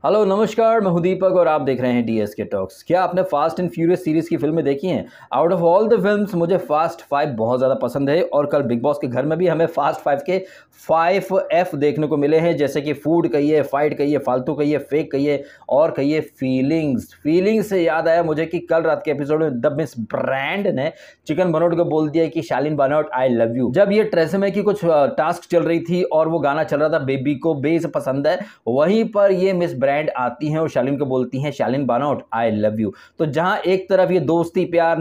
Hello नमस्कार, मैं हूं दीपक और आप देख रहे हैं डीएसके टॉक्स। क्या आपने फास्ट एंड फ्यूरियस सीरीज की फिल्में देखी हैं? Out of all the films मुझे फास्ट 5 बहुत ज़्यादा पसंद है और कल बिग बॉस के घर में भी हमें फास्ट 5 के 5F देखने को मिले हैं, जैसे कि फूड कहिए, फाइट कहिए, फालतू कहिए, फेक कहिए और कहिए फीलिंग्स से याद आया मुझे कि कल रात के एपिसोड में द मिस ब्रांड ने चिकन बनोट को बोल दिया कि शालीन बनोट आई लव यू। जब ये ट्रेसमे की कुछ टास्क चल रही थी और वो गाना चल रहा था बेबी को बेस पसंद है, वहीं पर ये मिस ब्रांड आती हैं और शालीन को बोलती हैं शालीन बनोट आई लव यू। तो जहां एक तरफ ये दोस्ती प्यार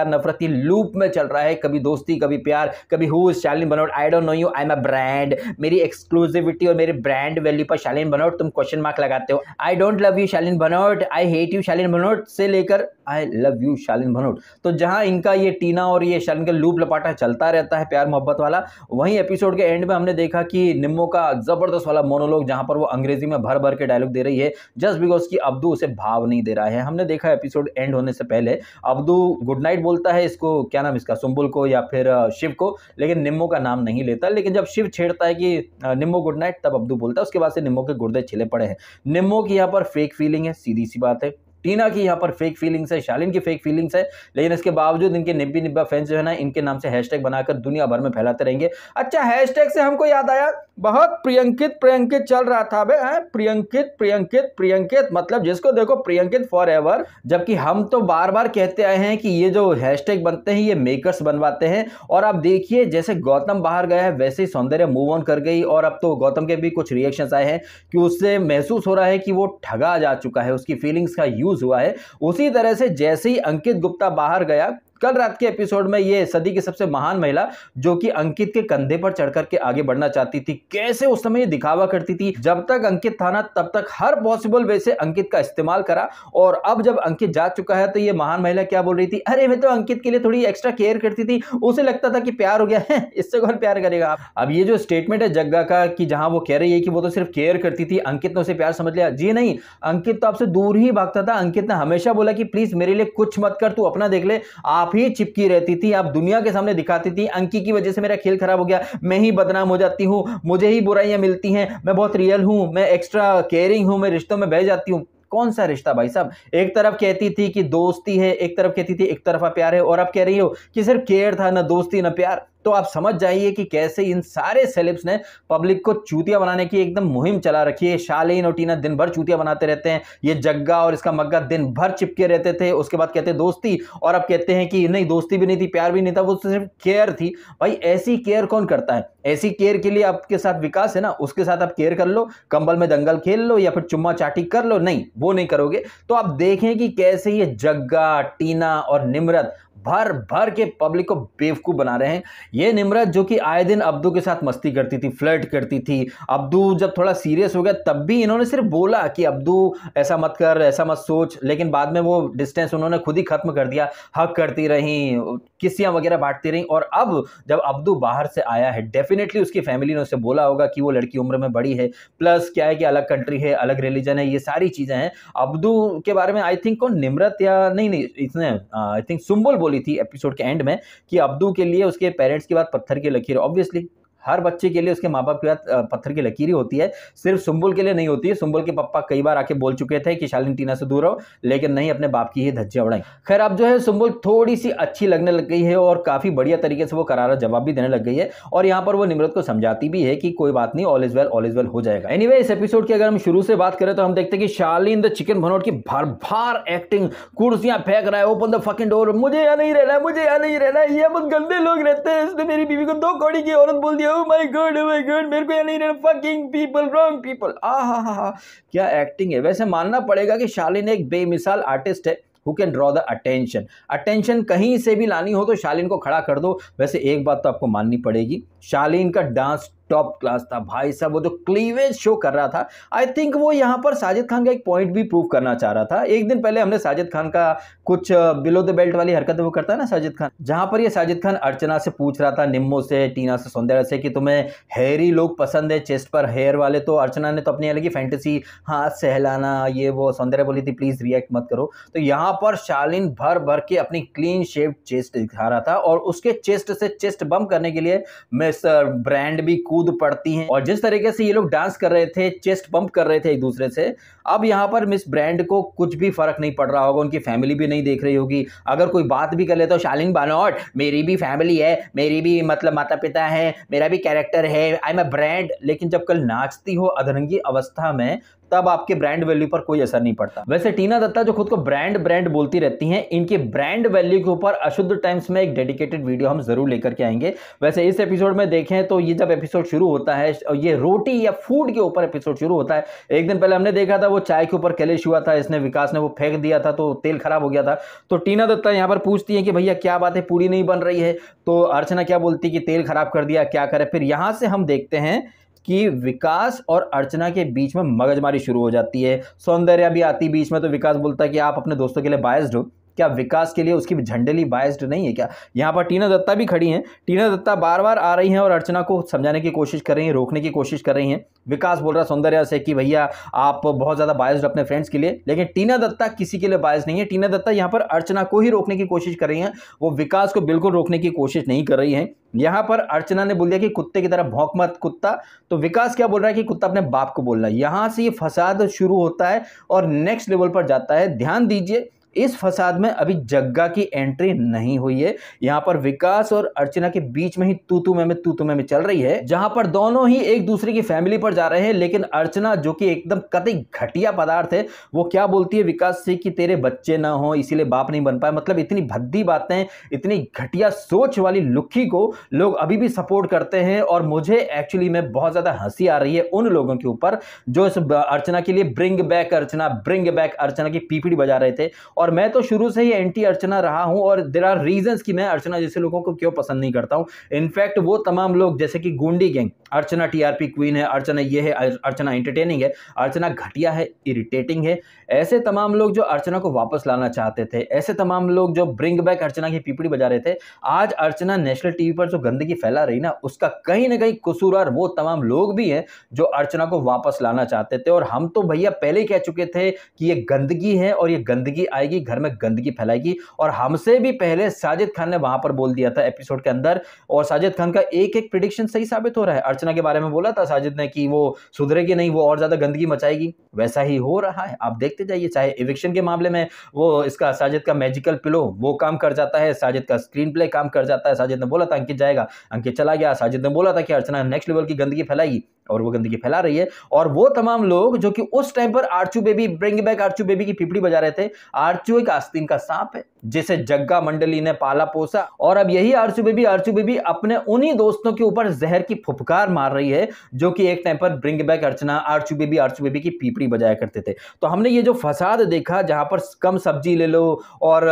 नफरत ये लूप में चल रहा है, कभी दोस्ती कभी प्यार, कभी who is Shalin Bhanot, I don't know you, I am a brand, मेरी एक्सक्लूसिविटी और मेरे ब्रांड वैल्यू पर शालीन बनोट तुम क्वेश्चन मार्क लगाते हो, I don't love you Shalin Bhanot, I hate you Shalin Bhanot से लेकर I love you Shalin Bhanot. तो जहां इनका ये टीना और ये शालीन का लूप लपाटा चलता रहता है प्यार मोहब्बत वाला, वहीं एपिसोड के एंड में हमने देखा कि निम्मो का जबरदस्त वाला मोनोलॉग, जहां पर वो अंग्रेजी में भर भर के डायलॉग दे रही है जस्ट बिकॉज कि अब्दू उसे भाव नहीं दे रहा है। हमने देखा एपिसोड एंड होने से पहले अब्दू गुड नाइट बोलता है इसको, क्या नाम इसका, सुंबुल को या फिर शिव को, लेकिन निम्मो का नाम नहीं लेता। लेकिन जब शिव छेड़ता है कि निम्मो गुड नाइट, तब अब्दू बोलता है। उसके बाद से निम्मो के गुर्दे छिले पड़े हैं। निम्मो की यहाँ पर फेक फीलिंग है, सीधी सी बात है। टीना की यहाँ पर फेक फीलिंग्स है, शालीन की फेक फीलिंग्स है, लेकिन इसके बावजूद इनके निब्बी निब्बा फैंस जो है ना, इनके नाम से हैशटैग बनाकर दुनिया भर में फैलाते रहेंगे। अच्छा, हैशटैग से हमको याद आया, बहुत प्रियंकित चल रहा था बे, प्रियंकित मतलब जिसको देखो प्रियंकित फॉर एवर। जबकि हम तो बार बार कहते आए हैं कि ये जो हैशटैग बनते हैं ये मेकर्स बनवाते हैं। और आप देखिए, जैसे गौतम बाहर गया है वैसे ही सौंदर्य मूव ऑन कर गई, और अब तो गौतम के भी कुछ रिएक्शंस आए हैं कि उससे महसूस हो रहा है कि वो ठगा जा चुका है, उसकी फीलिंग्स का यूज हुआ है। उसी तरह से जैसे ही अंकित गुप्ता बाहर गया कल रात के एपिसोड में, ये सदी की सबसे महान महिला जो कि अंकित के कंधे पर चढ़कर के आगे बढ़ना चाहती थी, कैसे उस समय ये दिखावा करती थी। जब तक अंकित था ना तब तक हर पॉसिबल वे से अंकित का इस्तेमाल करा, और अब जब अंकित जा चुका है तो ये महान महिला क्या बोल रही थी, अरे मैं तो अंकित के लिए थोड़ी एक्स्ट्रा केयर करती थी, उसे लगता था कि प्यार हो गया है, इससे कौन प्यार करेगा आप। अब ये जो स्टेटमेंट है जग्गा का कि जहां वो कह रही है कि वो तो सिर्फ केयर करती थी, अंकित ने उसे प्यार समझ लिया, जी नहीं, अंकित तो आपसे दूर ही भागता था। अंकित ने हमेशा बोला कि प्लीज मेरे लिए कुछ मत कर, तू अपना देख ले। आप ही चिपकी रहती थी, आप दुनिया के सामने दिखाती थी अंकी की वजह से मेरा खेल खराब हो गया, मैं ही बदनाम हो जाती हूं, मुझे ही बुराइयां मिलती हैं, मैं बहुत रियल हूं, मैं एक्स्ट्रा केयरिंग हूं, मैं रिश्तों में बह जाती हूं। कौन सा रिश्ता भाई साहब? एक तरफ कहती थी कि दोस्ती है, एक तरफ कहती थी एक तरफा प्यार है, और अब कह रही हो कि सिर्फ केयर था, ना दोस्ती ना प्यार। तो आप समझ जाइए कि कैसे इन सारे सेलेब्स ने पब्लिक को चूतिया बनाने की एकदम मुहिम चला रखी है। शालीन और टीना दिन भर चूतिया बनाते रहते हैं, ये जग्गा और इसका मग्गा दिन भर चिपके रहते थे, उसके बाद कहते दोस्ती, और अब कहते हैं कि नहीं दोस्ती भी नहीं थी, प्यार भी नहीं था, वो सिर्फ केयर थी। भाई ऐसी केयर कौन करता है? ऐसी केयर के लिए आपके साथ विकास है ना, उसके साथ आप केयर कर लो, कंबल में दंगल खेल लो या फिर चुम्मा चाटी कर लो, नहीं वो नहीं करोगे। तो आप देखें कि कैसे ये जग्गा, टीना और निम्रत भर भर के पब्लिक को बेवकूफ बना रहे हैं। ये निम्रत जो कि आए दिन अब्दू के साथ मस्ती करती थी, फ्लर्ट करती थी, अब्दू जब थोड़ा सीरियस हो गया तब भी इन्होंने सिर्फ बोला कि अब्दू ऐसा मत कर, ऐसा मत सोच, लेकिन बाद में वो डिस्टेंस उन्होंने खुद ही खत्म कर दिया। हक करती रही, किस्सियां वगैरह बांटती रही, और अब जब अब्दू बाहर से आया है, डेफिनेटली उसकी फैमिली ने उससे बोला होगा कि वो लड़की उम्र में बड़ी है, प्लस क्या है कि अलग कंट्री है, अलग रिलीजन है, ये सारी चीजें हैं। अब्दू के बारे में आई थिंक कौन, निम्रत या नहीं इसने आई थिंक सुंबुल बोली थी एपिसोड के एंड में कि अब्दू के लिए उसके पेरेंट्स की बात पत्थर की लकीर। ऑब्वियसली हर बच्चे के लिए उसके माँ बाप की बात पत्थर की लकीर ही होती है, सिर्फ सुंबुल के लिए नहीं होती है। सुंबुल के पापा कई बार आके बोल चुके थे कि शालीन टीना से दूर रहो, लेकिन नहीं, अपने बाप की ही धज्जियां उड़ाई। खैर अब जो है सुंबुल थोड़ी सी अच्छी लगने लग गई है और काफी बढ़िया तरीके से वो करारा जवाब भी देने लग गई है, और यहाँ पर वो निम्रत को समझाती भी है कि कोई बात नहीं, ऑल इज वेल हो जाएगा। एनीवे, इस एपिसोड की अगर हम शुरू से बात करें तो हम देखते हैं कि शालीन द चिकन भनोट की भर भर एक्टिंग, कुर्सियां फेंक रहा है, ओपन द फकिंग डोर, मुझे यहाँ नहीं रहना, मुझे यहाँ नहीं रहना, ये बहुत गंदे लोग रहते हैं, इसने मेरी बीवी को 2 कौड़ी की औरत बोल दिया, ओह माय गॉड मेरे को यहाँ नहीं रहना, फकिंग पीपल, रॉन्ग पीपल। आहा, क्या एक्टिंग है। वैसे मानना पड़ेगा कि शालीन एक बेमिसाल आर्टिस्ट है, who can draw the attention कहीं से भी लानी हो तो शालीन को खड़ा कर दो। वैसे एक बात तो आपको माननी पड़ेगी, शालीन का डांस टॉप क्लास था भाई साहब। वो जो क्लीवेज शो कर रहा था, आई थिंक वो यहाँ पर साजिद खान का एक पॉइंट भी प्रूव करना चाह रहा था। एक दिन पहले हमने साजिद खान का कुछ बिलो द बेल्ट वाली हरकत वो करता है ना साजिद खान, जहां पर ये साजिद खान अर्चना से पूछ रहा था, निम्मो से, टीना से, सौंदर्य से कि तुम्हें हेयरी लोग पसंद है, चेस्ट पर हेयर वाले। तो अर्चना ने तो अपनी अलग ही फैंटेसी, हाथ सहलाना, ये वो, सौंदर्य बोली थी प्लीज रिएक्ट मत करो। तो यहाँ पर शालीन भर भर के अपनी क्लीन शेप्ड चेस्ट दिखा रहा था, और उसके चेस्ट से चेस्ट बम करने के लिए मिस्टर ब्रांड भी कूद पड़ती हैं और जिस तरीके से ये लोग डांस कर रहे थे, चेस्ट पंप कर रहे थे एक दूसरे से, अब यहाँ पर मिस ब्रांड को कुछ भी फर्क नहीं पड़ रहा होगा, उनकी फैमिली भी नहीं देख रही होगी। अगर कोई बात भी कर ले तो शालीन बानोट, मेरी भी फैमिली है, मेरी भी मतलब माता पिता है, मेरा भी कैरेक्टर है, आई एम अ ब्रांड। लेकिन जब कल नाचती हो अधरंगी अवस्था में, तब आपके ब्रांड वैल्यू पर कोई असर नहीं पड़ता। वैसे टीना दत्ता जो खुद को ब्रांड ब्रांड बोलती रहती हैं, इनके ब्रांड वैल्यू के ऊपर अशुद्ध टाइम्स में एक डेडिकेटेड वीडियो हम जरूर लेकर के आएंगे। वैसे इस एपिसोड में देखें तो ये जब एपिसोड शुरू होता है, ये रोटी या फूड के ऊपर एपिसोड शुरू होता है। एक दिन पहले हमने देखा था वो चाय के ऊपर कलेश हुआ था, इसने विकास ने वो फेंक दिया था तो तेल खराब हो गया था। तो टीना दत्ता यहाँ पर पूछती है कि भैया क्या बात है, पूरी नहीं बन रही है। तो अर्चना क्या बोलती कि तेल खराब कर दिया, क्या करे। फिर यहां से हम देखते हैं कि विकास और अर्चना के बीच में मगजमारी शुरू हो जाती है। सौंदर्या भी आती बीच में, तो विकास बोलता है कि आप अपने दोस्तों के लिए बायस्ड हो क्या, विकास के लिए उसकी झंडेली बायस्ड नहीं है क्या। यहाँ पर टीना दत्ता भी खड़ी हैं। टीना दत्ता बार बार आ रही हैं और अर्चना को समझाने की कोशिश कर रही हैं, रोकने की कोशिश कर रही हैं। विकास बोल रहा सौंदर्या से कि भैया आप बहुत ज़्यादा बायस्ड अपने फ्रेंड्स के लिए, लेकिन टीना दत्ता किसी के लिए बायस्ड नहीं है। टीना दत्ता यहाँ पर अर्चना को ही रोकने की कोशिश कर रही हैं, वो विकास को बिल्कुल रोकने की कोशिश नहीं कर रही हैं। यहाँ पर अर्चना ने बोल दिया कि कुत्ते की तरह भौंक मत कुत्ता, तो विकास क्या बोल रहा है कि कुत्ता अपने बाप को बोलना है। यहाँ से ये फसाद शुरू होता है और नेक्स्ट लेवल पर जाता है। ध्यान दीजिए, इस फसाद में अभी जग्गा की एंट्री नहीं हुई है। यहां पर विकास और अर्चना के बीच में ही तू में चल रही है, जहां पर दोनों ही एक दूसरे की फैमिली पर जा रहे हैं। लेकिन अर्चना जो कि एकदम कतई घटिया पदार्थ है, वो क्या बोलती है विकास से कि तेरे बच्चे ना हो इसीलिए बाप नहीं बन पाए। मतलब इतनी भद्दी बातें, इतनी घटिया सोच वाली लुक्खी को लोग अभी भी सपोर्ट करते हैं। और मुझे एक्चुअली में बहुत ज्यादा हंसी आ रही है उन लोगों के ऊपर जो इस अर्चना के लिए ब्रिंग बैक अर्चना की पीपीड़ी बजा रहे थे। और मैं तो शुरू से ही एंटी अर्चना रहा हूं और देयर आर रीजंस कि मैं अर्चना जैसे लोगों को क्यों पसंद नहीं करता हूं। इनफैक्ट वो तमाम लोग जैसे कि गुंडी गैंग, अर्चना टीआरपी क्वीन है, अर्चना ये है, अर्चना एंटरटेनिंग है, अर्चना घटिया है, इरिटेटिंग है, ऐसे तमाम लोग जो अर्चना को वापस लाना चाहते थे, ऐसे तमाम लोग जो ब्रिंग बैक अर्चना की पीपड़ी बजा रहे थे, आज अर्चना नेशनल टीवी पर जो गंदगी फैला रही ना, उसका कहीं ना कहीं कसूरवार वो तमाम लोग भी हैं जो अर्चना को वापस लाना चाहते थे। और हम तो भैया पहले ही कह चुके थे कि ये गंदगी है और ये गंदगी आएगी, घर में गंदगी फैलाएगी। और हमसे भी पहले साजिद खान ने वहां पर बोल दिया था एपिसोड के अंदर, और साजिद खान का एक एक प्रेडिक्शन सही साबित हो रहा है। अर्चना के बारे में बोला था साजिद ने कि वो सुधरेगी नहीं, वो और ज्यादा गंदगी मचाएगी, वैसा ही हो रहा है। आप देखते जाइए, चाहे इविक्शन के मामले में वो इसका साजिद का मैजिकल पिलो वो काम कर जाता है, साजिद का स्क्रीन प्ले काम कर जाता है। साजिद ने बोला था अंकित जाएगा, अंकित चला गया। साजिद ने बोला था कि अर्चना नेक्स्ट लेवल की गंदगी फैलाएगी और वो गंदगी फैला रही है। और वो तमाम लोग जो कि उस टाइम पर आर्चू बेबी, ब्रिंग बैक आर्चू बेबी की पीपड़ी बजा रहे थे, आर्चू एक आस्तीन का सांप है जिसे जग्गा मंडली ने पाला पोसा, और अब यही आर्चू बेबी अपने उन्हीं दोस्तों के ऊपर जहर की फुफकार मार रही है जो कि एक टाइम पर ब्रिंग बैक अर्चना, आर्चू बेबी की पीपड़ी बजाया करते थे। तो हमने ये जो फसाद देखा जहां पर कम सब्जी ले लो और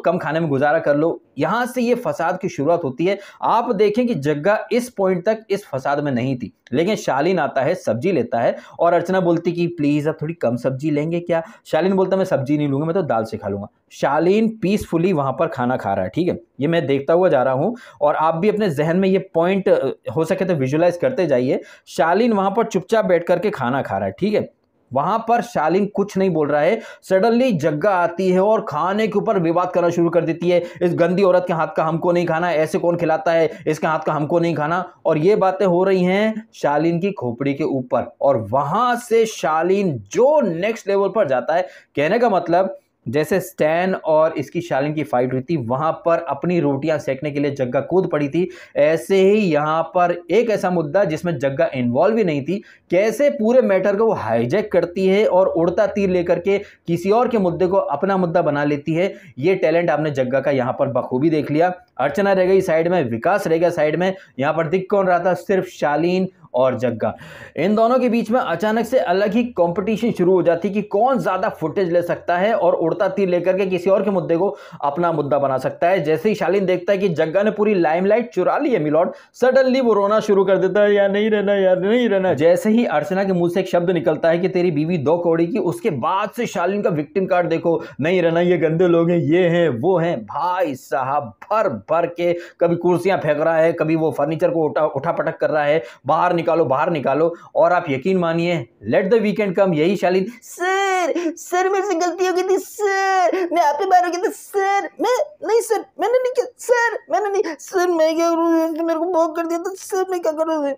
कम खाने में गुजारा कर लो, यहां से ये फसाद की शुरुआत होती है। आप देखें कि जग्गा इस पॉइंट तक इस फसाद में नहीं थी, लेकिन शालीन आता है, सब्जी लेता है और अर्चना बोलती कि प्लीज आप थोड़ी कम सब्जी लेंगे क्या। शालीन बोलता मैं सब्जी नहीं लूंगा, मैं तो दाल से खा लूंगा। शालीन पीसफुली वहां पर खाना खा रहा है, ठीक है, ये मैं देखता हुआ जा रहा हूं और आप भी अपने जहन में ये पॉइंट हो सके तो विजुअलाइज करते जाइए। शालीन वहां पर चुपचाप बैठ करके खाना खा रहा है, ठीक है, वहां पर शालीन कुछ नहीं बोल रहा है। सडनली जग्गा आती है और खाने के ऊपर विवाद करना शुरू कर देती है, इस गंदी औरत के हाथ का हमको नहीं खाना, ऐसे कौन खिलाता है, इसके हाथ का हमको नहीं खाना। और ये बातें हो रही हैं शालीन की खोपड़ी के ऊपर, और वहां से शालीन जो नेक्स्ट लेवल पर जाता है। कहने का मतलब जैसे स्टैन और इसकी शालीन की फाइट हुई थी, वहां पर अपनी रोटियां सेकने के लिए जग्गा कूद पड़ी थी, ऐसे ही यहां पर एक ऐसा मुद्दा जिसमें जग्गा इन्वॉल्व ही नहीं थी, कैसे पूरे मैटर को वो हाईजैक करती है और उड़ता तीर लेकर के किसी और के मुद्दे को अपना मुद्दा बना लेती है। ये टैलेंट आपने जग्गा का यहां पर बखूबी देख लिया। अर्चना रह गई साइड में, विकास रह गया साइड में, यहां पर दिख कौन रहा था, सिर्फ शालीन और जग्गा। इन दोनों के बीच में अचानक से अलग ही कंपटीशन शुरू हो जाती कि कौन ज्यादा फुटेज ले सकता है और उड़ता तीर लेकर के किसी और के मुद्दे को अपना मुद्दा बना सकता है। जैसे ही शालीन देखता है कि जग्गा ने पूरी लाइमलाइट चुरा ली है मिलॉर्ड, सडनली वो रोना शुरू कर देता है, यार नहीं रहना, यार नहीं रहना। जैसे ही अर्चना के मुंह से एक शब्द निकलता है कि तेरी बीवी 2 कौड़ी की, उसके बाद से शालीन का विक्टिम कार्ड देखो, नहीं रहना, ये गंदे लोग हैं, ये हैं, वो हैं। भाई साहब भर भर के कभी कुर्सियां फेंक रहा है, कभी वो फर्नीचर को उठा पटक कर रहा है, बाहर निकालो, बाहर निकालो। और आप यकीन मानिए, लेट द वीकेंड कम, यही शालीन, सर मेरे से गलती हो गई थी सर, मैं आप पे बार हो गया था सर, मैं नहीं सर, मैंने नहीं किया सर, मैंने नहीं सर, मैं क्या करूं, मेरे को ब्लॉक कर दिया था सर, मैं क्या करूं।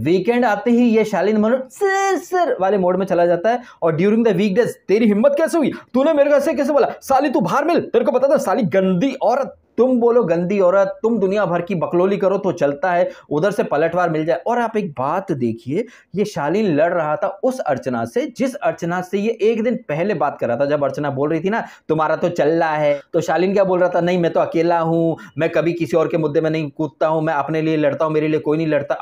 वीकेंड आते ही ये शालीन मनोज सर वाले मोड में चला जाता है। और ड्यूरिंग द वीकडेज, तेरी हिम्मत कैसे हुई, तूने मेरे को ऐसे कैसे बोला, साली तू बाहर मिल, तेरे को पता था साली गंदी औरत, तुम बोलो गंदी औरत, तुम दुनिया भर की बकलोली करो तो चलता है, उधर से पलटवार मिल जाए। और आप एक बात देखिए, ये शालीन लड़ रहा था उस अर्चना से जिस अर्चना से ये एक दिन पहले बात कर रहा था। जब अर्चना बोल रही थी ना तुम्हारा तो चल रहा है, तो शालीन क्या बोल रहा था, नहीं मैं तो अकेला हूं, मैं कभी किसी और के मुद्दे में नहीं कूदता हूं, मैं अपने लिए लड़ता हूं, मेरे लिए कोई नहीं लड़ता।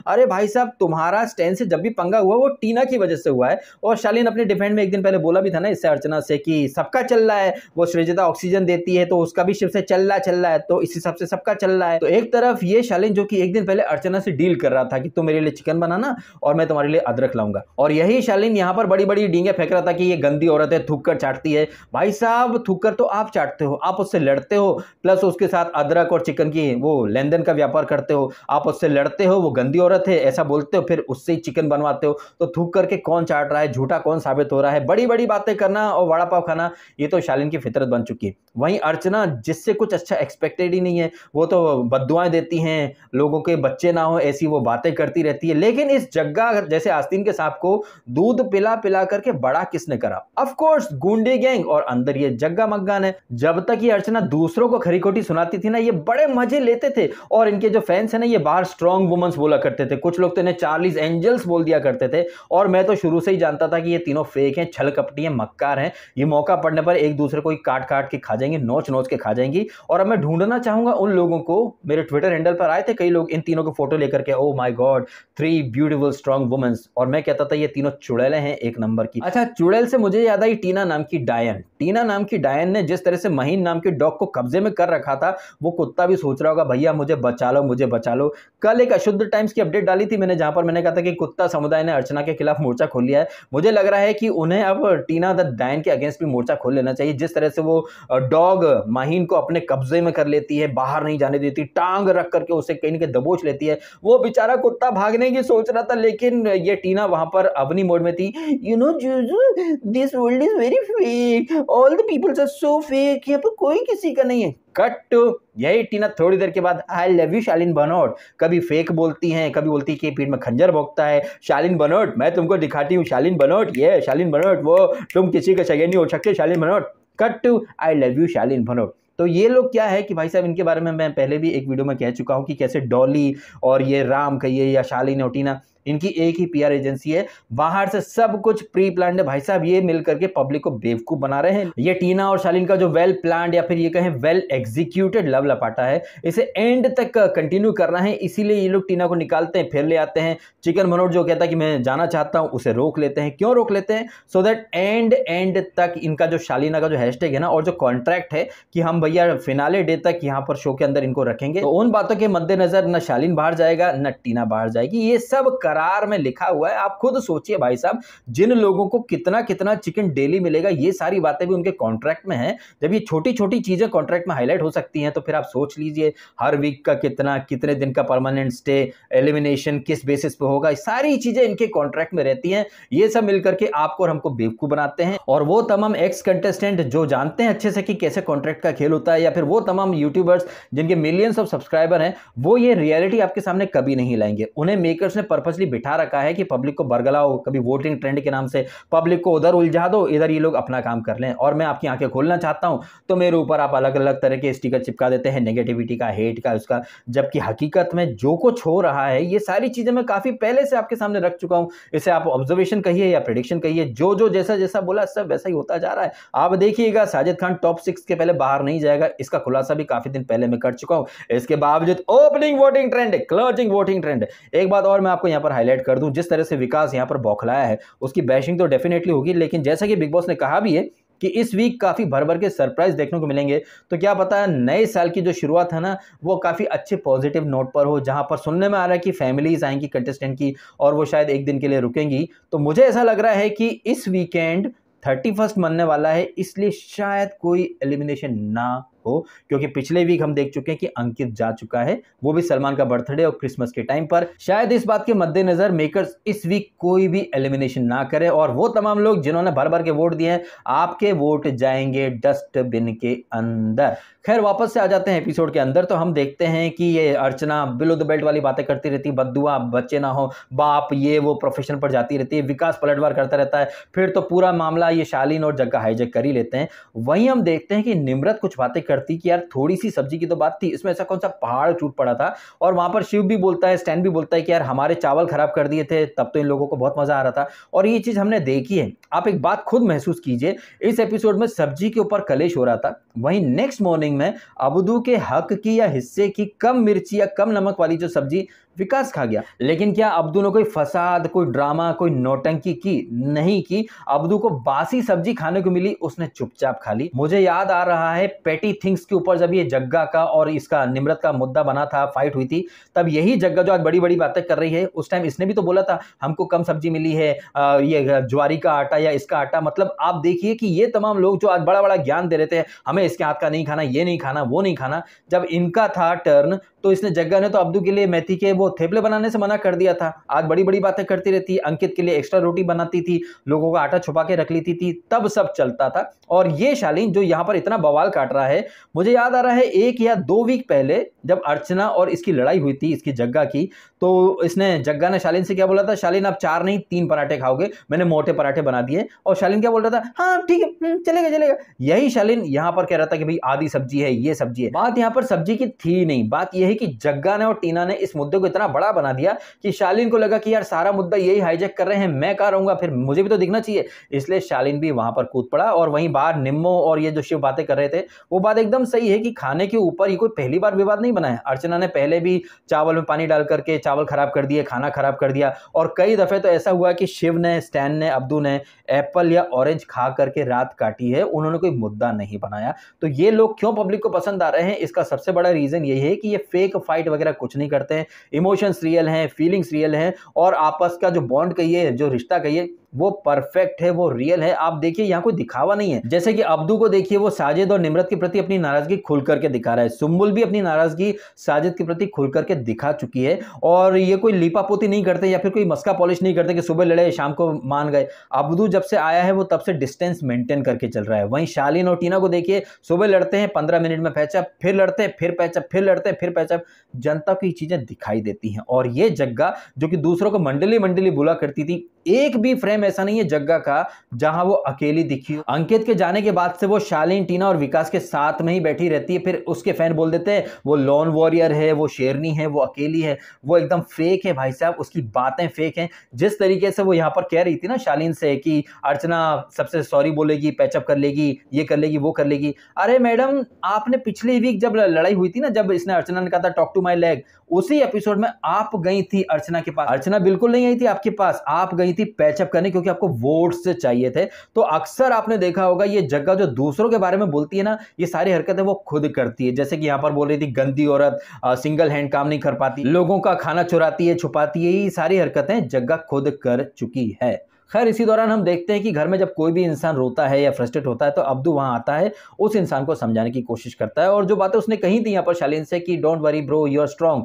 अरे भाई साहब, तुम्हारा स्टैंड से जब भी पंगा हुआ वो टीना की वजह से हुआ है। और शालीन अपने डिफेंड में एक दिन पहले बोला भी था ना इससे अर्चना से कि सबका चल रहा है, वो सृजिता ऑक्सीजन देती है तो उसका भी शिव से चल रहा है, तो इस हिसाब से सबका चल रहा है। तो एक तरफ ये शालीन जो कि एक दिन पहले अर्चना से डील कर रहा था कि तुम मेरे लिए चिकन बनाना और मैं तुम्हारे लिए अदरक लाऊंगा, और यही शालीन यहां पर बड़ी बड़ी डींगे फेंक रहा था कि ये गंदी औरत है, थूक कर चाटती है। भाई साहब, थूक कर तो आप चाटते हो, आप उससे लड़ते हो, प्लस उसके साथ अदरक और चिकन की वो लेन देन का व्यापार करते हो, आप उससे लड़ते हो, वो गंदी औरत है ऐसा बोलते हो, फिर उससे ही चिकन बनवाते हो। तो थूक करके कौन चाट रहा है, झूठा कौन साबित हो रहा है, बड़ी बड़ी बातें करना और वड़ा पाव खाना, ये तो शालीन की फितरत बन चुकी है। वहीं अर्चना जिससे कुछ अच्छा एक्सपेक्टेड ही नहीं है, वो तो बद्दुआएं देती हैं, लोगों के बच्चे ना हो ऐसी वो बातें करती रहती है। लेकिन इस जग्गा जैसे आस्तीन के सांप को दूध पिला पिला करके बड़ा किसने करा, ऑफ कोर्स गुंडे गैंग, और अंदर ये जग्गा मग्गान है। जब तक ये अर्चना दूसरों को खरी खोटी सुनाती थी ना, ये बड़े मजे लेते थे, और इनके जो फैंस है ना ये बाहर स्ट्रॉन्ग वुमेन्स बोला करते थे, कुछ लोग तो इन्हें चार्लीज एंजल्स बोल दिया करते थे। और मैं तो शुरू से ही जानता था कि ये तीनों फेक हैं, छल कपटी हैं, मक्कार हैं, ये मौका पड़ने पर एक दूसरे को काट काट के खा जाएंगे, नोच नोच के खा जाएंगी। और अब मैं ढूंढना चाहूंगा उन लोगों को, मेरे ट्विटर हैंडल पर आए थे कई लोग इन तीनों को फोटो लेकर के, oh my god 3 beautiful strong womens, और मैं कहता था ये तीनों चुड़ैलें हैं एक नंबर की। अच्छा, चुड़ैल से मुझे याद आई टीना नाम की डायन। टीना नाम की डायन ने जिस तरह से महीन नाम के डॉग को कब्जे में कर रखा था, वो कुत्ता भी सोच रहा होगा भैया मुझे बचा लो, मुझे बचा लो। कल एक अशुद्ध टाइम्स की अपडेट डाली थी मैंने, जहां पर मैंने कहा था कि कुत्ता समुदाय ने अर्चना के खिलाफ मोर्चा खोल लिया है। मुझे लग रहा है कि उन्हें अब टीना द डायन के अगेंस्ट भी मोर्चा खोल लेना चाहिए। जिस तरह से वो डॉग महीन को अपने कब्जे में कर लेती है, बाहर नहीं जाने देती, टांग रख करके उसे कहीं न कहीं दबोच लेती है, वो बेचारा कुत्ता भागने की सोच रहा था, लेकिन ये टीना वहां पर अवनी मोड में थी। You know Juju, this world is very fake, all the peoples are so fake, यहाँ पर कोई किसी का नहीं है। कट। यही टीना थोड़ी देर के बाद आई लव यू शालीन बनोट, कभी फेक बोलती हैं, कभी बोलती है कि पीठ में खंजर भोंकता है, शालीन बनोट मैं तुमको दिखाती हूँ, शालीन बनोट ये शालीन बनोट वो, तुम किसी के सगे नहीं हो सकते Shalin Bhanot. Cut to I love you Shalin Bhanot. तो ये लोग क्या है कि भाई साहब, इनके बारे में मैं पहले भी एक वीडियो में कह चुका हूं कि कैसे डॉली और ये राम कहिए या शालीन और टीना, इनकी एक ही पीआर एजेंसी है, बाहर से सब कुछ प्री प्लान्ड है। भाई साहब, ये मिलकर के पब्लिक को बेवकूफ बना रहे हैं। ये टीना और शालीन का जो वेल प्लान्ड या फिर ये कहें वेल एग्जीक्यूटेड लव लपाटा है, इसे एंड तक कंटिन्यू करना है। इसीलिए ये लोग टीना को निकालते हैं, फिर ले आते हैं। चिकन मनोट जो कहता है कि मैं जाना चाहता हूं, उसे रोक लेते हैं। क्यों रोक लेते हैं? सो दैट एंड तक इनका जो शालीना का जो हैशटैग है ना, और जो कॉन्ट्रैक्ट है कि हम भैया फिनाले डे तक यहाँ पर शो के अंदर इनको रखेंगे, तो उन बातों के मद्देनजर न शालीन बाहर जाएगा न टीना बाहर जाएगी। ये सब करार में लिखा हुआ है। आप खुद सोचिए भाई साहब, जिन लोगों को कितना कितना चिकन डेली मिलेगा, ये सारी बातें भी उनके कॉन्ट्रैक्ट में है। जब ये छोटी छोटी चीजें कॉन्ट्रैक्ट में हाईलाइट हो सकती हैं, तो फिर आप सोच लीजिए हर वीक का कितना, कितने दिन का परमानेंट स्टे, एलिमिनेशन किस बेसिस पे होगा, सारी चीजें इनके कॉन्ट्रैक्ट में रहती हैं। ये सब मिलकर के आपको और हमको बेवकूफ बनाते हैं। और वो तमाम एक्स कंटेस्टेंट जो जानते हैं अच्छे से कि कैसे कॉन्ट्रैक्ट का खेल होता है, या फिर वो तमाम यूट्यूबर्स जिनके मिलियंस ऑफ सब्सक्राइबर हैं, वो ये रियलिटी आपके सामने कभी नहीं लाएंगे। उन्हें मेकर्स ने पर्पसली बिठा रखा है कि पब्लिक को बरगलाओ, कभी वोटिंग ट्रेंड के नाम से पब्लिक को उधर उलझा दो, इधर ये लोग अपना काम कर लें। और मैं आपकी आंखें खोलना चाहता हूं तो मेरे ऊपर आप अलग अलग तरह के स्टिकर चिपका देते हैं, नेगेटिविटी का, हेट का, उसका, जबकि हकीकत में जो कुछ हो रहा है ये सारी चीजें मैं काफी पहले से आपके सामने रख चुका हूं। इसे आप ऑब्जर्वेशन कहिए या प्रेडिक्शन कहिए, जो जो जैसा जैसा बोला सब वैसा ही होता जा रहा है। आप देखिएगा साजिद खान टॉप 6 के पहले बाहर नहीं जाएगा, इसका खुलासा भी काफी दिन पहले मैं कर चुका हूं। इसके बावजूद opening voting trend, closing voting trend. एक बात और मैं आपको यहां पर हाईलाइट कर दूं, जिस तरह से विकास यहां पर बौखलाया है, उसकी बैशिंग तो डेफिनेटली होगी, लेकिन जैसा कि बिग बॉस ने कहा भी है कि इस वीक काफी भर भर के सरप्राइज देखने को मिलेंगे। तो क्या पता है नए साल की जो शुरुआत है ना, वो काफी अच्छे पॉजिटिव नोट पर हो, जहां पर सुनने में आ रहा है कि फैमिलीज आएंगी कंटेस्टेंट की, और वो शायद एक दिन के लिए रुकेंगी। तो मुझे ऐसा लग रहा है कि इस वीकेंड 31st मनने वाला है, इसलिए शायद कोई एलिमिनेशन ना हो, क्योंकि पिछले वीक हम देख चुके हैं कि अंकित जा चुका है, वो भी सलमान का बर्थडे और क्रिसमस के टाइम पर। शायद इस बात के मद्देनजर मेकर्स इस वीक कोई भी एलिमिनेशन ना करे और वो तमाम लोग जिन्होंने भर भर के वोट दिए हैं, आपके वोट जाएंगे डस्टबिन के अंदर। खैर वापस से आ जाते हैं एपिसोड के अंदर। तो हम देखते हैं कि ये अर्चना बिलो द बेल्ट वाली बातें करती रहती है, बद्दुआ, बच्चे ना हो, बाप, ये वो प्रोफेशन पर जाती रहती है, विकास पलटवार करता रहता है, फिर तो पूरा मामला ये शालीन और जग्गा हाईजैक कर ही लेते हैं। वहीं हम देखते हैं कि निम्रत कुछ बातें करती कि यार थोड़ी सी सब्जी की तो बात थी, इसमें ऐसा कौन सा पहाड़ टूट पड़ा था। और वहां पर शिव भी बोलता है, स्टैन भी बोलता है कि यार हमारे चावल खराब कर दिए थे, तब तो इन लोगों को बहुत मजा आ रहा था। और ये चीज हमने देखी है। आप एक बात खुद महसूस कीजिए, इस एपिसोड में सब्जी के ऊपर कलेश हो रहा था, वहीं नेक्स्ट मॉर्निंग में अब्दू के हक की या हिस्से की कम मिर्ची या कम नमक वाली जो सब्जी विकास खा गया। लेकिन क्या अब्दू ने कोई फसाद, कोई ड्रामा, कोई नौटंकी की? नहीं की। अब्दू को बासी सब्जी खाने को मिली, उसने चुपचाप खा ली। मुझे याद आ रहा है पेटी थिंग्स के ऊपर जब ये जग्गा का और इसका निम्रत का मुद्दा बना था, फाइट हुई थी, तब यही जग्गा जो आज बड़ी बड़ी बातें कर रही है, उस टाइम इसने भी तो बोला था हमको कम सब्जी मिली है, ये ज्वारी का आटा या इसका आटा। मतलब आप देखिए कि ये तमाम लोग जो आज बड़ा बड़ा ज्ञान दे रहे थे, हमें इसके हाथ का नहीं खाना, ये नहीं खाना, वो नहीं खाना, जब इनका था टर्न तो इसने जग्गा ने तो अब्दू के लिए मेथी के वो थेपले बनाने से मना कर दिया था। आज बड़ी बड़ी बातें करती रहती, अंकित के लिए एक्स्ट्रा रोटी बनाती थी, लोगों का आटा छुपा के रख लेती थी, तब सब चलता था। और ये शालीन जो यहां पर इतना बवाल काट रहा है, मुझे याद आ रहा है 1 या 2 वीक पहले जब अर्चना और इसकी लड़ाई हुई थी, इसकी जग्गा की, तो इसने जग्गा ने शालीन से क्या बोला था, शालीन आप 4 नहीं 3 पराठे खाओगे, मैंने मोटे पराठे बना दिए। और शालीन क्या बोल रहा था, हाँ ठीक है चलेगा चलेगा। यही शालीन यहां पर कह रहा था कि भाई आधी सब्जी है, ये सब्जी है। बात यहां पर सब्जी की थी नहीं, बात यह है कि जग्गा ने और टीना ने इस मुद्दे को इतना बड़ा बना दिया कि शालीन को लगा कि यार सारा मुद्दा यही हाईजैक कर रहे हैं, मैं कहां रहूंगा, फिर मुझे भी तो दिखना चाहिए। इसलिए शालीन भी वहां पर कूद पड़ा। और वहीं बाहर निम्मो और ये जो शिव बातें कर रहे थे, वो बात एकदम सही है कि खाने के ऊपर ये कोई पहली बार विवाद नहीं बना है। अर्चना ने पहले भी चावल में पानी डाल करके चावल खराब कर दिए, खाना खराब कर दिया। और कई दफे तो ऐसा हुआ कि शिव ने, स्टैन ने, अब्दू ने एप्पल या ऑरेंज खा करके रात काटी है, उन्होंने कोई मुद्दा नहीं बनाया। तो ये लोग क्यों पब्लिक को पसंद आ रहे हैं, इसका सबसे बड़ा रीजन यही है कि ये फेक फाइट वगैरह कुछ नहीं करते हैं, इमोशंस रियल हैं, फीलिंग्स रियल हैं, और आपस का जो बॉन्ड कहिए, जो रिश्ता कहिए, वो परफेक्ट है, वो रियल है। आप देखिए यहाँ कोई दिखावा नहीं है। जैसे कि अब्दू को देखिए, वो साजिद और निम्रत के प्रति अपनी नाराजगी खुल करके दिखा रहा है। सुम्बुल भी अपनी नाराजगी साजिद के प्रति खुल करके दिखा चुकी है। और ये कोई लीपापोती नहीं करते या फिर कोई मस्का पॉलिश नहीं करते कि सुबह लड़े शाम को मान गए। अब्दू जब से आया है वो तब से डिस्टेंस मेंटेन करके चल रहा है। वहीं शालीन और टीना को देखिए, सुबह लड़ते हैं, 15 मिनट में पैचअप, फिर लड़ते हैं, फिर पैचअप, फिर लड़ते हैं, फिर पैचअप। जनता को ये चीजें दिखाई देती हैं। और ये जग्गा जो कि दूसरों को मंडली मंडली बुला करती थी, एक भी फ्रेम ऐसा नहीं है जग्गा का जहां वो अकेली दिखी हो। अंकित के जाने के बाद से वो शालीन, टीना और विकास के साथ में ही बैठी रहती है। फिर उसके फैन बोल देते हैं वो लॉन वॉरियर है, वो शेरनी है, वो अकेली है। वो एकदम फेक है भाई साहब, उसकी बातें फेक हैं। जिस तरीके से वो यहां पर कह रही थी ना शालीन से कि अर्चना सबसे सॉरी बोलेगी, पैचअप कर लेगी, ये कर लेगी, वो कर लेगी। अरे मैडम, आपने पिछले वीक जब लड़ाई हुई थी ना, जब इसने अर्चना ने कहा था टॉक टू माई लेग, उसी एपिसोड में आप गई थी अर्चना के पास। अर्चना बिल्कुल नहीं आई थी आपके पास, आप गई थी पैचअप करने, क्योंकि आपको वोट्स चाहिए थे। तो अक्सर आपने देखा होगा ये जग्गा जो दूसरों के बारे में बोलती है ना, ये सारी हरकतें वो खुद करती है। जैसे कि यहां पर बोल रही थी गंदी औरत, सिंगल हैंड काम नहीं कर पाती, लोगों का खाना चुराती है, छुपाती है, ये सारी हरकतें जग्गा खुद कर चुकी है। खैर इसी दौरान हम देखते हैं कि घर में जब कोई भी इंसान रोता है या फ्रस्ट्रेट होता है तो अब्दू वहां आता है, उस इंसान को समझाने की कोशिश करता है। और जो बातें उसने कही थी यहाँ पर शालीन से कि don't worry bro, you are strong.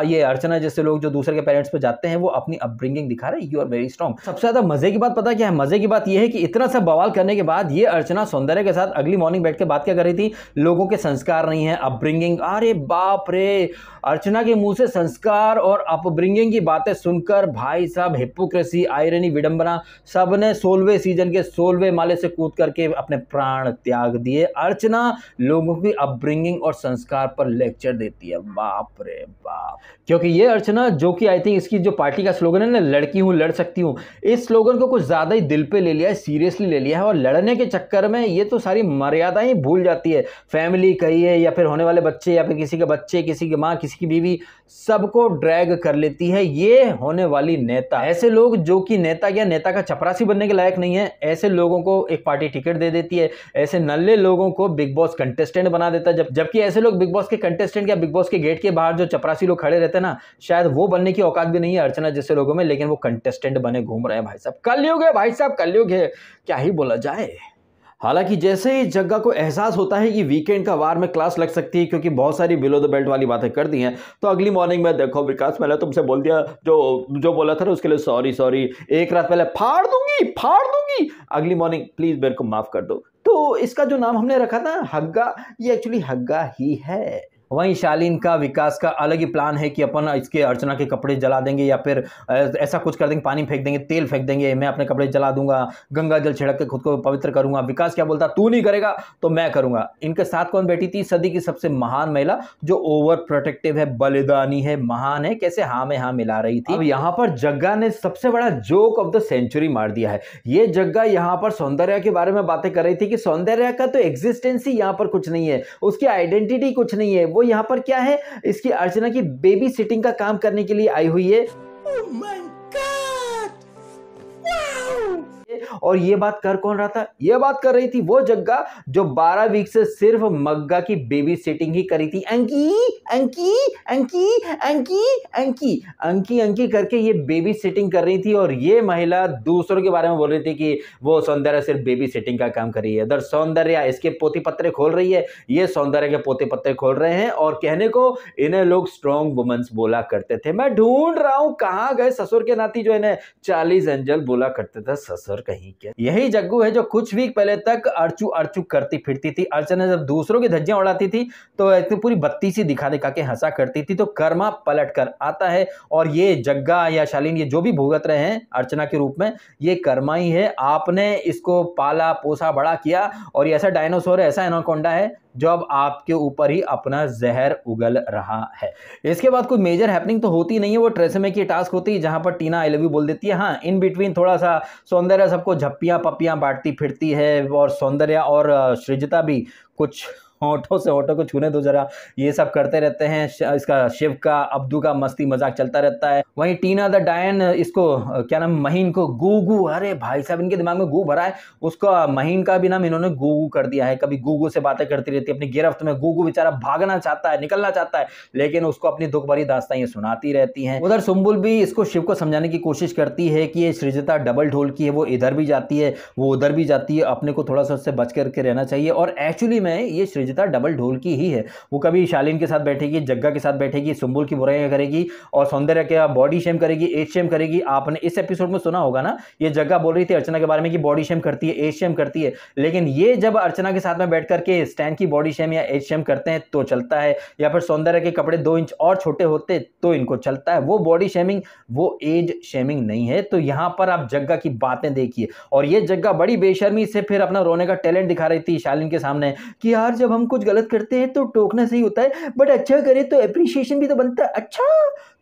ये अर्चना जैसे लोग जो दूसरे के पेरेंट्स पे जाते हैं, वो अपनी अपब्रिंगिंग दिखा रहे हैं, यू आर वेरी स्ट्रॉन्ग। सबसे ज्यादा मजे की बात पता क्या है? मजे की बात यह है कि इतना सा बवाल करने के बाद ये अर्चना सौंदर्य के साथ अगली मॉर्निंग बैठ के बात क्या कर रही थी, लोगों के संस्कार नहीं है, अपब्रिंगिंग। अरे बाप रे, अर्चना के मुंह से संस्कार और अपब्रिंगिंग की बातें सुनकर भाई साहब हिपोक्रेसी, आयरनी, विडंबना, सबने 16वें सीजन के 16वें माले से कूद करके अपने प्राण त्याग दिए। अर्चना लोगों की अपब्रिंगिंग और संस्कार पर लेक्चर देती है, बाप रे बाप। क्योंकि ये अर्चना, जो कि आई थिंक इसकी जो पार्टी का स्लोगन है ना, लड़की हूं लड़ सकती हूं, इस स्लोगन को कुछ ज्यादा ही दिल पे ले लिया है, सीरियसली ले लिया है। और लड़ने के चक्कर में ये तो सारी मर्यादाएं ही भूल जाती है। फैमिली कहिए या फिर होने वाले बच्चे या फिर किसी के बच्चे, किसी की माँ, किसी की बीवी, सबको ड्रैग कर लेती है ये होने वाली नेता। ऐसे लोग जो कि नेता या नेता का चपरासी बनने के लायक नहीं है, ऐसे लोगों को एक पार्टी टिकट दे देती है। ऐसे नल्ले लोगों को बिग बॉस कंटेस्टेंट बना देता है। जबकि ऐसे लोग बिग बॉस के कंटेस्टेंट या बिग बॉस के गेट के बाहर जो चपरासी लोग खड़े रहते हैं ना, शायद वो बनने की औकात भी नहीं है अर्चना जैसे लोगों में, लेकिन वो कंटेस्टेंट बने घूम रहे हैं भाई साहब। कलयुग है भाई साहब, कलयुग है, क्या ही बोला जाए। हालांकि जैसे ही जग्गा को एहसास होता है कि वीकेंड का वार में क्लास लग सकती है, क्योंकि बहुत सारी बिलो द बेल्ट वाली बातें कर दी हैं, तो अगली मॉर्निंग में देखो विकास, मैंने तुमसे बोल दिया, जो जो बोला था ना उसके लिए सॉरी सॉरी, एक रात पहले फाड़ दूंगी फाड़ दूंगी, अगली मॉर्निंग प्लीज मेरे को माफ कर दो। तो इसका जो नाम हमने रखा था हग्गा, ये एक्चुअली हग्गा ही है। वहीं शालीन का विकास का अलग ही प्लान है कि अपन इसके अर्चना के कपड़े जला देंगे या फिर ऐसा कुछ कर देंगे, पानी फेंक देंगे, तेल फेंक देंगे, मैं अपने कपड़े जला दूंगा, गंगा जल छिड़क के खुद को पवित्र करूंगा। विकास क्या बोलता, तू नहीं करेगा तो मैं करूंगा। इनके साथ कौन बैठी थी, सदी की सबसे महान महिला जो ओवर प्रोटेक्टिव है, बलिदानी है, महान है, कैसे हाँ में हाँ मिला रही थी। अब यहाँ पर जग्गा ने सबसे बड़ा जोक ऑफ द सेंचुरी मार दिया है। ये जग्गा यहाँ पर सौंदर्य के बारे में बातें कर रही थी कि सौंदर्य का तो एग्जिस्टेंस ही यहाँ पर कुछ नहीं है, उसकी आइडेंटिटी कुछ नहीं है, वो यहाँ पर क्या है, इसकी अर्चना की बेबी सिटिंग का काम करने के लिए आई हुई है। Oh my God! Wow! और ये बात कर कौन रहा था, ये बात कर रही थी वो जग्गा जो 12 वीक से सिर्फ मग्गा की बेबी सिटिंग ही करी थी। अंकी अंकी अंकी अंकी अंकी अंकी अंकी करके ये बेबी सिटिंग कर रही थी, और ये महिला दूसरों के बारे में बोल रही थी कि वो सौंदर्य सिर्फ बेबी सिटिंग का काम कर रही है। इधर सौंदर्य इसके पोते पत्रे खोल रही है, ये सौंदर्य के पोते पत्रे खोल रहे हैं, और कहने को इन्हें लोग स्ट्रॉन्ग वुमेन्स बोला करते थे। मैं ढूंढ रहा हूं कहां गए ससुर के नाती जो इन्हें 40 एंजल बोला करते थे, ससुर कहीं के। यही जग्गू है जो कुछ वीक पहले तक अर्चू अर्चू करती फिरती थी। अर्चना जब दूसरों की धज्जियां उड़ाती थी तो एक पूरी बत्ती सी दिखा दिखा के हंसा करती थी। तो कर्मा पलट कर आता है, और ये जग्गा या शालीन ये जो भी भुगत रहे हैं अर्चना के रूप में, ये कर्मा ही है। आपने इसको पाला पोसा बड़ा किया, और ये ऐसा डायनासोर है, ऐसा एनाकोंडा है जो अब आपके ऊपर ही अपना जहर उगल रहा है। इसके बाद कोई मेजर हैपनिंग तो होती नहीं है, वो ट्रेसेमे की टास्क होती है जहां पर टीना आई लव यू बोल देती है। हाँ, इन बिटवीन थोड़ा सा सौंदर्य सबको झप्पियां पप्पियां बांटती फिरती है, और सौंदर्य और सृजिता भी कुछ होठों से होठों को छूने दो जरा, ये सब करते रहते हैं। इसका शिव का अब्दू का मस्ती मजाक चलता रहता है। वहीं टीना द डायन इसको क्या नाम, महीन को गूगू, अरे भाई साहब इनके दिमाग में गू भरा है, उसका महीन का भी नाम इन्होंने गूगू कर दिया है। कभी गूगू से बातें करती रहती है अपनी गिरफ्त में, गूगू बेचारा भागना चाहता है, निकलना चाहता है, लेकिन उसको अपनी दुख भरी दास्तां सुनाती रहती हैं। उधर सुम्बुल भी इसको शिव को समझाने की कोशिश करती है कि ये सृजिता डबल ढोल की है, वो इधर भी जाती है वो उधर भी जाती है, अपने को थोड़ा सा उससे बच करके रहना चाहिए। और एक्चुअली में ये सृजिता डबल ढोल की ही है। वो कभी शालीन के साथ बैठेगी, जग्गा के साथ बैठेगी, सुम्बुल की बुराइयां करेगी, और सौंदर्य के बॉडी शेम करेगी, एज शेम करेगी। आपने इस एपिसोड में सुना होगा ना, ये जग्गा बोल रही थी अर्चना के बारे में कि बॉडी शेम करती है, एज शेम करती है, लेकिन ये जब अर्चना के साथ में बैठ करके स्टैन की बॉडी शेम या एज शेम करते हैं तो चलता है, या फिर सौंदर्य के कपड़े 2 इंच और छोटे होते तो इनको चलता है। वो बॉडी शेमिंग, वो एज शेमिंग नहीं है। तो यहां पर आप जग्गा की बातें देखिए, और ये जग्गा बड़ी बेशर्मी से फिर अपना रोने का टैलेंट दिखा रही थी शालीन के सामने कि यार जब हम कुछ गलत करते हैं तो टोकना सही होता है, बट अच्छा करे तो एप्रिसिएशन भी तो बनता है। अच्छा,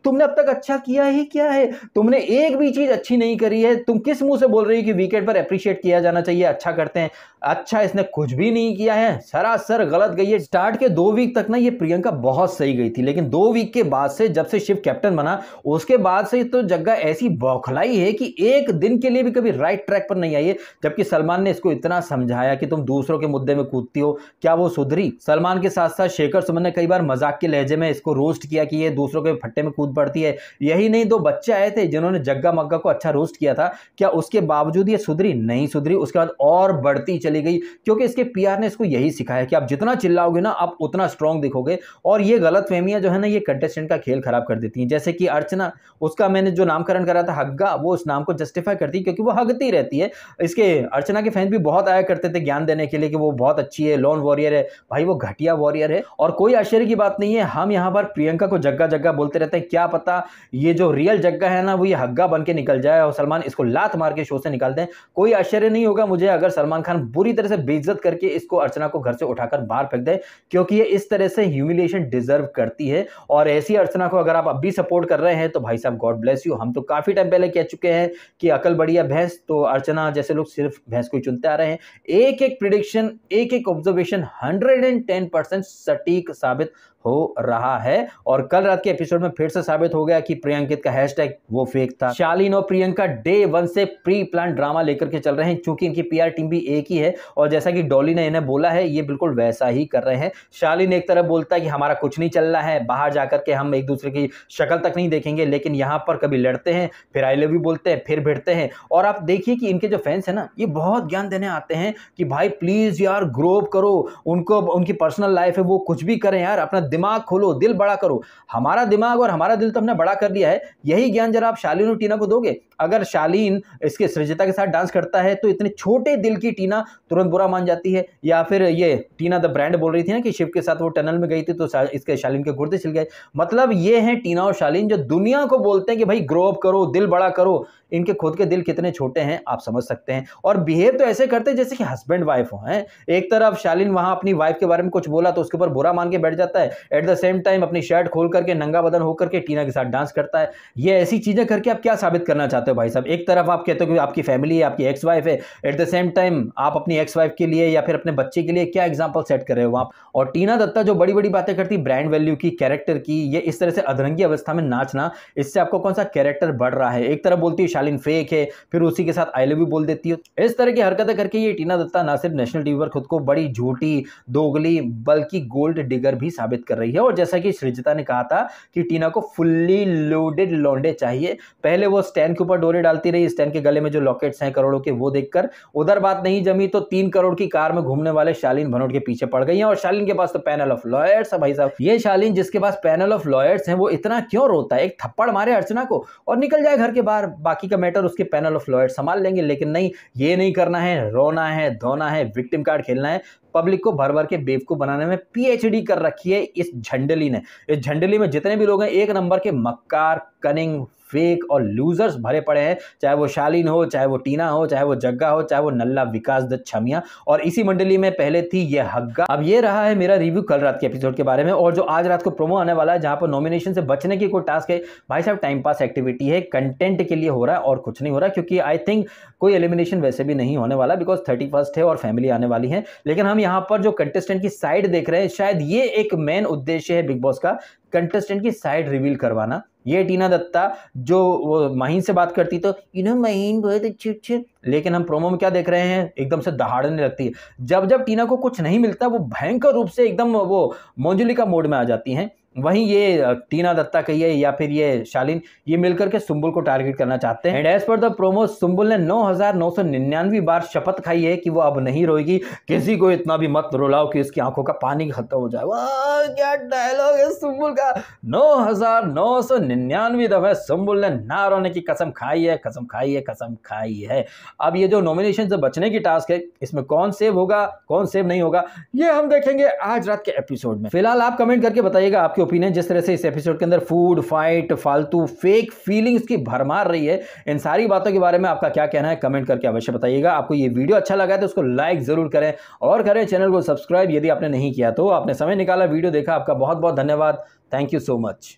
तुमने अब तक अच्छा किया ही क्या है, तुमने एक भी चीज अच्छी नहीं करी है, तुम किस मुंह से बोल रही हो कि वीकेंड पर एप्रिशिएट किया जाना चाहिए, अच्छा करते हैं। अच्छा, इसने कुछ भी नहीं किया है, सरासर गलत गई है। स्टार्ट के 2 वीक तक ना ये प्रियंका बहुत सही गई थी, लेकिन 2 वीक के बाद से, जब से शिव कैप्टन बना, उसके बाद से तो जग्गा ऐसी बौखलाई है कि एक दिन के लिए भी कभी राइट ट्रैक पर नहीं आई है। जबकि सलमान ने इसको इतना समझाया कि तुम दूसरों के मुद्दे में कूदती हो, क्या वो सुधरी? सलमान के साथ साथ शेखर सुमन ने कई बार मजाक के लहजे में इसको रोस्ट किया कि ये दूसरों के फट्टे में कूद पड़ती है। यही नहीं, 2 बच्चे आए थे जिन्होंने जग्गा मग्गा को अच्छा रोस्ट किया था, क्या उसके बावजूद ये सुधरी? नहीं सुधरी। उसके बाद और बढ़ती चली गई, क्योंकि इसके पीआर ने इसको यही सिखाया कि आप जितना चिल्लाओगे ना आप उतना स्ट्रांग दिखोगे। और ये गलतफहमियां जो है ना, ये कंटेस्टेंट का खेल खराब कर देती हैं। जैसे कि अर्चना, उसका मैंने जो नामकरण करा था हग्गा, वो उस नाम को जस्टिफाई करती है क्योंकि वो हगती रहती है। इसके अर्चना के फैंस भी बहुत आया करते थे ज्ञान देने के लिए कि वो बहुत अच्छी है, लॉन वॉरियर है। भाई वो घटिया वॉरियर है, और कोई आश्चर्य की बात नहीं है। हम यहाँ पर प्रियंका को जग्गा जग्गा बोलते रहते हैं, क्या पता ये जो रियल जग्गा है ना वो ये हग्गा बन के निकल जाए और सलमान इसको लात मार के शो से निकाल दें। कोई आश्चर्य नहीं होगा मुझे अगर सलमान खान बुरी तरह से बेइज्जत करके इसको अर्चना को घर से उठाकर बाहर फेंक दे, क्योंकि ये इस तरह से ह्यूमिलिएशन डिजर्व करती है। और ऐसी अर्चना को अगर आप अब भी सपोर्ट कर रहे हैं तो भाई साहब गॉड ब्लेस यू। हम तो काफी टाइम पहले कह चुके हैं कि अकल बढ़िया भैंस, तो अर्चना जैसे लोग सिर्फ भैंस को ही चुनते आ रहे हैं। एक एक प्रिडिक्शन, एक एक ऑब्जर्वेशन 110% सटीक साबित हो रहा है। और कल रात के एपिसोड में फिर से साबित हो गया कि प्रियंकित का हैशटैग वो फेक था। शालीन और प्रियंका डे 1 से प्री प्लान ड्रामा लेकर के चल रहे हैं, क्योंकि इनकी पीआर टीम भी एक ही है और जैसा कि डॉली ने इन्हें बोला है ये बिल्कुल वैसा ही कर रहे हैं। शालीन एक तरफ बोलता है कि हमारा कुछ नहीं चल रहा है, बाहर जाकर के हम एक दूसरे की शक्ल तक नहीं देखेंगे, लेकिन यहाँ पर कभी लड़ते हैं, फिर आई लव यू बोलते हैं, फिर भिड़ते हैं। और आप देखिए कि इनके जो फैंस हैं ना, ये बहुत ज्ञान देने आते हैं कि भाई प्लीज यार ग्रो अप करो, उनको उनकी पर्सनल लाइफ है वो कुछ भी करें यार, अपना दिमाग खोलो, दिल बड़ा करो। हमारा दिमाग और हमारा दिल तो हमने बड़ा कर लिया है, यही ज्ञान जरा आप शालीन और टीना को दोगे। अगर शालीन इसके सृजिता के साथ डांस करता है तो इतने छोटे दिल की टीना तुरंत बुरा मान जाती है। या फिर ये टीना द ब्रांड बोल रही थी ना कि शिव के साथ वो टनल में गई थी तो इसके शालीन के गुर्दे छिल गए। मतलब ये हैं टीना और शालीन जो दुनिया को बोलते हैं कि भाई ग्रो अप करो, दिल बड़ा करो। इनके खुद के दिल कितने छोटे हैं आप समझ सकते हैं। और बिहेव तो ऐसे करते हैं जैसे कि हस्बैंड वाइफ हो हैं। एक तरफ शालीन वहां अपनी वाइफ के बारे में कुछ बोला तो उसके ऊपर बुरा मान के बैठ जाता है, एट द सेम टाइम अपनी शर्ट खोल करके नंगा बदन होकर के टीना के साथ डांस करता है। ये ऐसी चीजें करके आप क्या साबित करना चाहते हो भाई साहब? एक तरफ आप कहते हो कि आपकी फैमिली है, आपकी एक्स वाइफ है, एट द सेम टाइम आप अपनी एक्स वाइफ के लिए या फिर अपने बच्चे के लिए क्या एग्जाम्पल सेट कर रहे हो आप? और टीना दत्ता जो बड़ी बड़ी बातें करती, ब्रांड वैल्यू की, कैरेक्टर की, ये इस तरह से अधरंगी अवस्था में नाचना, इससे आपको कौन सा कैरेक्टर बढ़ रहा है? एक तरफ बोलती है शालीन फेक है, फिर उसी के साथ आई लव यू बोल देती हो। इस तरह की हरकतें करके ये टीना दत्ता ना सिर्फ नेशनल टीवी पर खुद को बड़ी झूठी, दोगली, बल्कि गोल्ड डिगर भी साबित कर रही है। और जैसा कि सृजिता ने कहा था कि टीना को फुल्ली लोडेड लौंडे चाहिए। पहले वो स्टैन के ऊपर डोरे डालती रही, स्टैन के गले में जो लॉकेट्स हैं करोड़ों के वो देखकर उधर बात नहीं जमी तो 3 करोड़ की कार में घूमने वाले शालीन भनोट के पीछे पड़ गई हैं। और शालीन के पास तो पैनल ऑफ लॉयर्स है भाई साहब। ये शालीन जिसके पास पैनल ऑफ लॉयर्स हैं वो इतना क्यों रोता है? एक थप्पड़ मारे अर्चना को और निकल जाए घर के बाहर, बाकी का मैटर उसके पैनल ऑफ लॉयर्स संभाल लेंगे। लेकिन नहीं, ये नहीं करना है, रोना है, धोना है, विक्टिम कार्ड खेलना है। पब्लिक को भर भर के बेवकूफ बनाने में पीएचडी कर रखी है इस झंडली ने। इस झंडली में जितने भी लोग हैं एक नंबर के मक्कार, कनिंग, फेक और लूजर्स भरे पड़े हैं। चाहे वो शालीन हो, चाहे वो टीना हो, चाहे वो जग्गा हो, चाहे वो नल्ला विकास दत्त छमिया। और इसी मंडली में पहले थी ये हग्गा। अब ये रहा है मेरा रिव्यू कल रात के एपिसोड के बारे में। और जो आज रात को प्रोमो आने वाला है जहां पर नॉमिनेशन से बचने की कोई टास्क है, भाई साहब टाइम पास एक्टिविटी है, कंटेंट के लिए हो रहा है और कुछ नहीं हो रहा, क्योंकि आई थिंक कोई एलिमिनेशन वैसे भी नहीं होने वाला, बिकॉज 31 है और फैमिली आने वाली है। लेकिन हम यहाँ पर जो कंटेस्टेंट की साइड देख रहे हैं, शायद ये एक मेन उद्देश्य है बिग बॉस का, कंटेस्टेंट की साइड रिवील करवाना। ये टीना दत्ता जो वो महीन से बात करती तो महीन बहुत अच्छे, लेकिन हम प्रोमो में क्या देख रहे हैं, एकदम से दहाड़ने लगती है। जब जब टीना को कुछ नहीं मिलता वो भयंकर रूप से एकदम वो मोंजुलिका मोड में आ जाती हैं। वहीं ये टीना दत्ता कहिए या फिर ये शालीन, ये मिलकर के सुंबुल को टारगेट करना चाहते हैं। And as per the promo Sumbul ने 9999 बार शपथ खाई है कि वो अब नहीं रोएगी। किसी को इतना भी मत रुलाओ कि उसकी आंखों का पानी खत्म हो जाए। वाह क्या डायलॉग है सुंबुल का। 9999 दफे सुंबुल ने ना रोने की कसम खाई है, कसम खाई है, कसम खाई है। अब ये जो नॉमिनेशन से बचने की टास्क है, इसमें कौन सेव होगा, कौन सेव नहीं होगा, ये हम देखेंगे आज रात के एपिसोड में। फिलहाल आप कमेंट करके बताइएगा आपके ओपिनियन। जिस तरह से इस एपिसोड के अंदर फूड फाइट, फालतू फेक फीलिंग्स की भरमार रही है, इन सारी बातों के बारे में आपका क्या कहना है कमेंट करके अवश्य बताइएगा। आपको ये वीडियो अच्छा लगा है तो उसको लाइक जरूर करें और करें चैनल को सब्सक्राइब यदि आपने नहीं किया तो। आपने समय निकाला, वीडियो देखा, आपका बहुत बहुत धन्यवाद। Thank you so much.